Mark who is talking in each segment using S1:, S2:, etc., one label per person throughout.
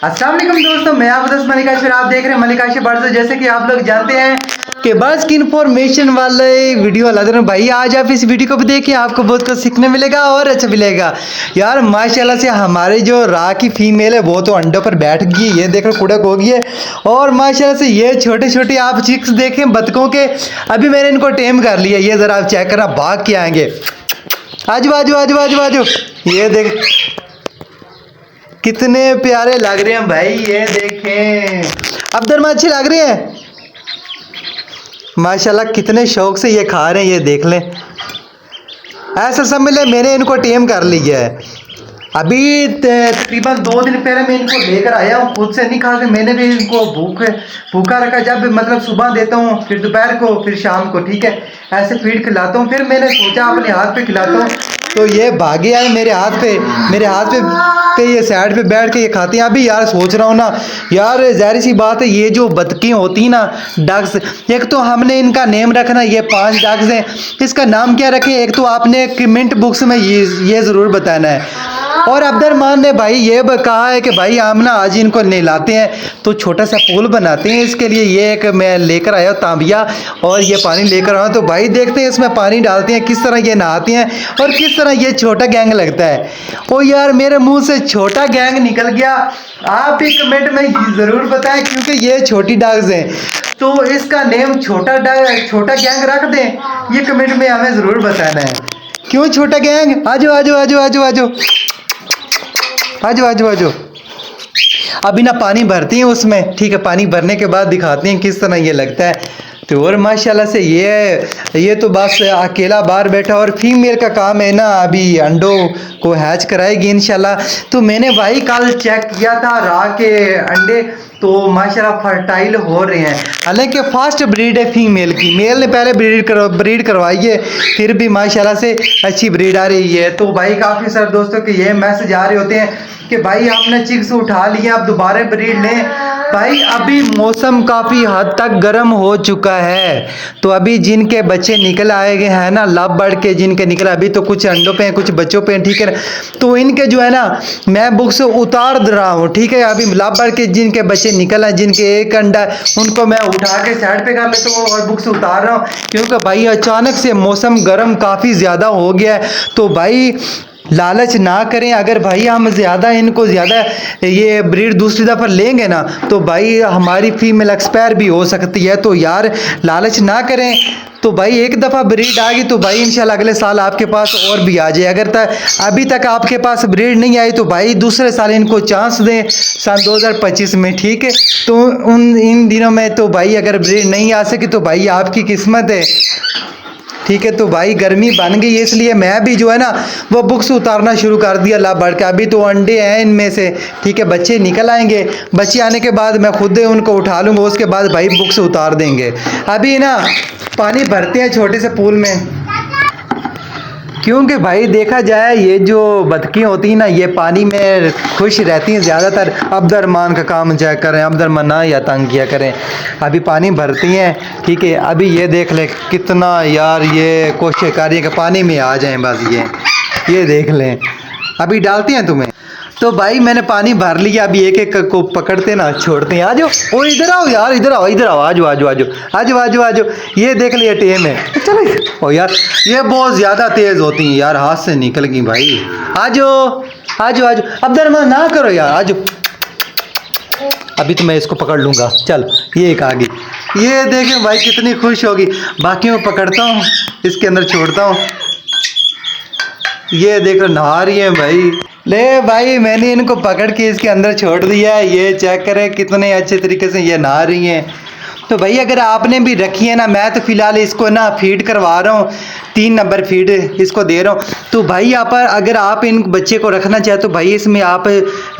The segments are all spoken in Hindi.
S1: अस्सलाम वालेकुम दोस्तों, मैं आप मलिका फिर आप देख रहे हैं मलिका बर्ड्स। जैसे कि आप लोग जानते हैं कि बर्ड्स की इन्फॉर्मेशन वाले वीडियो ला दे रहे हैं भाई। आज आप इस वीडियो को भी देखिए, आपको बहुत कुछ सीखने मिलेगा और अच्छा मिलेगा यार। माशाल्लाह से हमारे जो राह की फीमेल है वो तो अंडों पर बैठ गई, ये देख रहे कुड़क हो गई है। और माशाल्लाह से ये छोटे छोटे आप चिक्स देखें बतखों के, अभी मैंने इनको टेम कर लिया। ये ज़रा आप चेक करना, भाग के आएंगे। आजू आजू आजू आजू आजू, ये देख कितने प्यारे लग रहे हैं भाई। ये देखें अब्दुल अच्छे लग रहे हैं माशाल्लाह, कितने शौक से ये खा रहे हैं। ये देख लें, ऐसा समझ लें मैंने इनको टेम कर लिया है। अभी तकरीबन 2 दिन पहले मैं इनको लेकर आया हूँ, खुद से नहीं खा के मैंने भी इनको भूखा रखा। जब मतलब सुबह देता हूँ, फिर दोपहर को, फिर शाम को, ठीक है, ऐसे फीड खिलाता हूँ। फिर मैंने सोचा अपने हाथ पे खिलाता हूँ, तो ये भागे आए मेरे हाथ पे ये साइड पे बैठ के ये खाते हैं। अभी यार सोच रहा हूँ ना यार, ज़ाहिर सी बात है ये जो बतखें होती ना डक्स, एक तो हमने इनका नेम रखना, ये 5 डक्स हैं, इसका नाम क्या रखें एक तो आपने कमेंट बॉक्स में ये ज़रूर बताना है। और अब्दुलरमान ने भाई ये कहा है कि भाई हम ना आज इनको नहलाते हैं, तो छोटा सा पूल बनाते हैं इसके लिए। ये एक मैं लेकर आया तांबिया और ये पानी लेकर आया, तो भाई देखते हैं इसमें पानी डालते हैं किस तरह ये नहाते हैं और किस तरह ये छोटा गैंग लगता है। ओ यार मेरे मुंह से छोटा गैंग निकल गया। आप भी कमेंट में ज़रूर बताएं, क्योंकि ये छोटी डॉग्स हैं तो इसका नेम छोटा गैंग रख दें। ये कमेंट में हमें ज़रूर बताना है, क्यों छोटा गैंग। आजो आजो आजो आजो आजो आजो आजो आजो। अभी ना पानी भरती हैं उसमें, ठीक है, पानी भरने के बाद दिखाते हैं किस तरह ये लगता है। तो और माशाल्लाह से ये तो बस अकेला बाहर बैठा, और फीमेल का काम है ना अभी अंडों को हैच कराएगी इंशाल्लाह। तो मैंने भाई कल चेक किया था राह के अंडे, तो माशाल्लाह फर्टाइल हो रहे हैं। हालांकि फास्ट ब्रीड है फीमेल की, मेल ने पहले ब्रीड करवाई है, फिर भी माशाल्लाह से अच्छी ब्रीड आ रही है। तो भाई काफ़ी सारे दोस्तों के ये मैसेज आ रहे होते हैं कि भाई हमने चिक्स उठा लिए, अब दोबारा ब्रीड लें। भाई अभी मौसम काफ़ी हद तक गर्म हो चुका है, तो अभी जिनके बच्चे निकल आए गए हैं ना, लव बर्ड के जिनके निकले, अभी तो कुछ अंडों पे हैं कुछ बच्चों पे हैं, ठीक है। तो इनके जो है ना मैं बुक्स उतार रहा हूँ, ठीक है। अभी लव बर्ड के जिनके बच्चे निकल आए, जिनके एक अंडा, उनको मैं उठा के साइड पे कर लेता हूँ और बुक्स उतार रहा हूँ, क्योंकि भाई अचानक से मौसम गर्म काफ़ी ज़्यादा हो गया है। तो भाई लालच ना करें, अगर भाई हम इनको ज़्यादा ये ब्रीड दूसरी दफ़ा लेंगे ना, तो भाई हमारी फीमेल एक्सपायर भी हो सकती है। तो यार लालच ना करें। तो भाई एक दफ़ा ब्रीड आ गई तो भाई इंशाल्लाह अगले साल आपके पास और भी आ जाए। अगर अभी तक आपके पास ब्रीड नहीं आई तो भाई दूसरे साल इनको चांस दें, सन 2025 में, ठीक है। तो इन दिनों में तो भाई अगर ब्रीड नहीं आ सकी तो भाई आपकी किस्मत है, ठीक है। तो भाई गर्मी बन गई, इसलिए मैं भी जो है ना वो बुक्स उतारना शुरू कर दिया ला बढ़ के। अभी तो अंडे हैं इनमें से, ठीक है, बच्चे निकल आएंगे, बच्चे आने के बाद मैं खुद उनको उठा लूँगा, उसके बाद भाई बुक्स उतार देंगे। अभी ना पानी भरते हैं छोटे से पूल में, क्योंकि भाई देखा जाए ये जो बतखें होती हैं ना ये पानी में खुश रहती हैं ज़्यादातर। अब्दुलरमान का काम चेक करें, अब्दुलरमान ना या तंग किया करें। अभी पानी भरती हैं, ठीक है। अभी ये देख ले कितना यार ये कोशिश कर रही है कि पानी में आ जाएं बस। ये देख लें, अभी डालती हैं तुम्हें। तो भाई मैंने पानी भर लिया, अभी एक एक को पकड़ते ना छोड़ते हैं। आ जाओ, ओ इधर आओ यार, इधर आओ इधर आओ, आजो आजो आजो आजो आजो आजो। ये देख लिया टेम है, चलो। ओ यार ये बहुत ज़्यादा तेज़ होती हैं यार, हाथ से निकल गई भाई। आजो आजो आजो, अब्दुलरमान ना करो यार, आजो। अभी तो मैं इसको पकड़ लूँगा, चल ये एक आ गई। ये देखें भाई कितनी खुश होगी। बाकियों को पकड़ता हूँ, इसके अंदर छोड़ता हूँ। ये देखो नहा रही है भाई। ले भाई मैंने इनको पकड़ के इसके अंदर छोड़ दिया है, ये चेक करें कितने अच्छे तरीके से ये नहा रही हैं। तो भाई अगर आपने भी रखी है ना, मैं तो फ़िलहाल इसको ना फीड करवा रहा हूँ, 3 नंबर फीड इसको दे रहा हूँ। तो भाई यहाँ पर अगर आप इन बच्चे को रखना चाहे तो भाई इसमें आप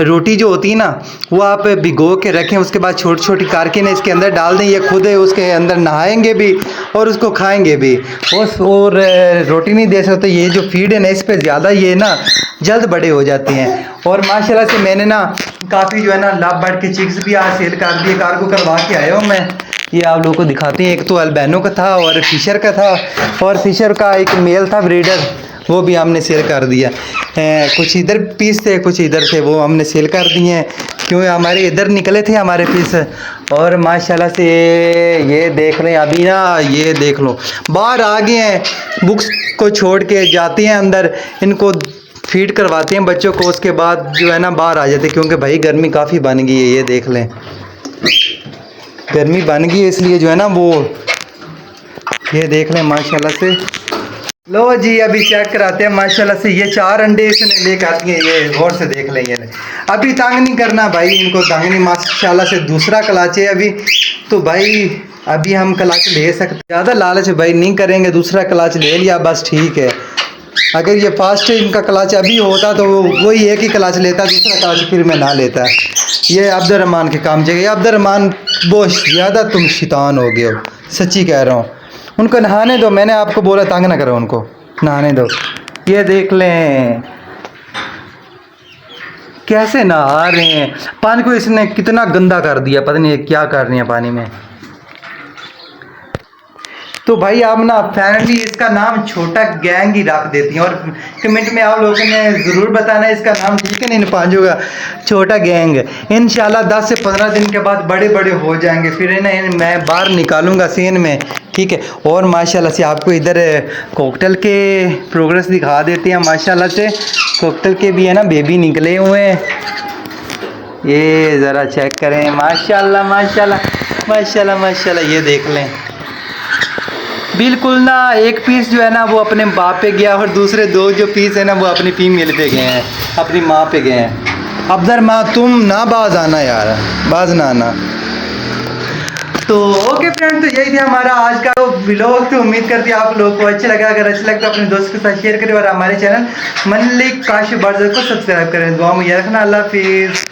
S1: रोटी जो होती है ना वो आप भिगो के रखें, उसके बाद छोटी छोटी करके ना इसके अंदर डाल दें। ये खुद है उसके अंदर नहाएंगे भी और उसको खाएंगे भी। और रोटी नहीं दे सकते, ये जो फीड है ना इस पर ज़्यादा ये ना जल्द बड़े हो जाते हैं। और माशाल्लाह से मैंने ना काफ़ी जो है ना लव बर्ड के चिक्स भी आज सेल कर दिए, कार्गो करवा के आया हूँ मैं। ये आप लोगों को दिखाते हैं, एक तो अल्बैनो का था और फिशर का था, और फिशर का एक मेल था ब्रीडर, वो भी हमने सेल कर दिया। कुछ इधर पीस थे, कुछ इधर थे, वो हमने सेल कर दिए हैं, क्यों हमारे इधर निकले थे हमारे पीस। और माशाल्लाह से ये देख रहे हैं अभी ना, ये देख लो बाहर आ गए हैं, बुक्स को छोड़ के जाते हैं अंदर, इनको फीड करवाते हैं बच्चों को, उसके बाद जो है ना बाहर आ जाते हैं, क्योंकि भाई गर्मी काफ़ी बन गई है। ये देख लें गर्मी बन गई है, इसलिए जो है ना वो ये देख लें माशाल्लाह से। लो जी अभी चेक कराते हैं माशाल्लाह से। ये 4 अंडे इसने लेकर आती हैं, ये गौर से देख लें। ये अभी तंग नहीं करना भाई, इनको तंग नहीं, माशाल्लाह से दूसरा क्लाच है अभी, तो भाई अभी हम क्लाच ले सकते, ज़्यादा लालच भाई नहीं करेंगे, दूसरा क्लाच ले लिया बस ठीक है। अगर ये फास्ट इनका क्लाच अभी होता तो वही एक ही क्लाच लेता, दूसरा क्लाच फिर मैं ना लेता। ये अब्दुर्रहमान के काम चाहिए। अब्दुर्रहमान बहुत ज़्यादा तुम शैतान हो गए हो, सच्ची कह रहा हूँ। उनको नहाने दो, मैंने आपको बोला तंग ना करो, उनको नहाने दो। ये देख लें कैसे नहा रहे हैं, पानी को इसने कितना गंदा कर दिया, पता नहीं क्या कर रही है पानी में। तो भाई आप ना फाइनली इसका नाम छोटा गैंग ही रख देती हैं, और कमेंट में आप लोगों ने ज़रूर बताना इसका नाम ठीक है नहीं, पांचों का छोटा गैंग। इंशाल्लाह 10 से 15 दिन के बाद बड़े बड़े हो जाएंगे, फिर इन्हें मैं बाहर निकालूंगा सीन में, ठीक है। और माशाल्लाह से आपको इधर कॉकटेल के प्रोग्रेस दिखा देते हैं। माशाल्लाह से कॉकटेल के भी है ना बेबी निकले हुए हैं, ये ज़रा चेक करें। माशाल्लाह माशाल्लाह माशाल्लाह माशाल्लाह, ये देख लें बिल्कुल ना, एक पीस जो है ना वो अपने बाप पे गया, और दूसरे 2 जो पीस है ना वो अपनी फीमेल पे गए हैं, अपनी माँ पे गए हैं। अब्दर माँ तुम ना बाज आना यार, बाज ना आना। तो ओके फ्रेंड, तो यही था हमारा आज का व्लॉग। तो उम्मीद करती है आप लोगों को अच्छा लगा, अगर अच्छा लगा तो अपने दोस्त के साथ शेयर करें, और हमारे चैनल मलिक काशिफ बाज़ार को सब्सक्राइब करें। दुआ में याद रखना। अल्लाह हाफिज़।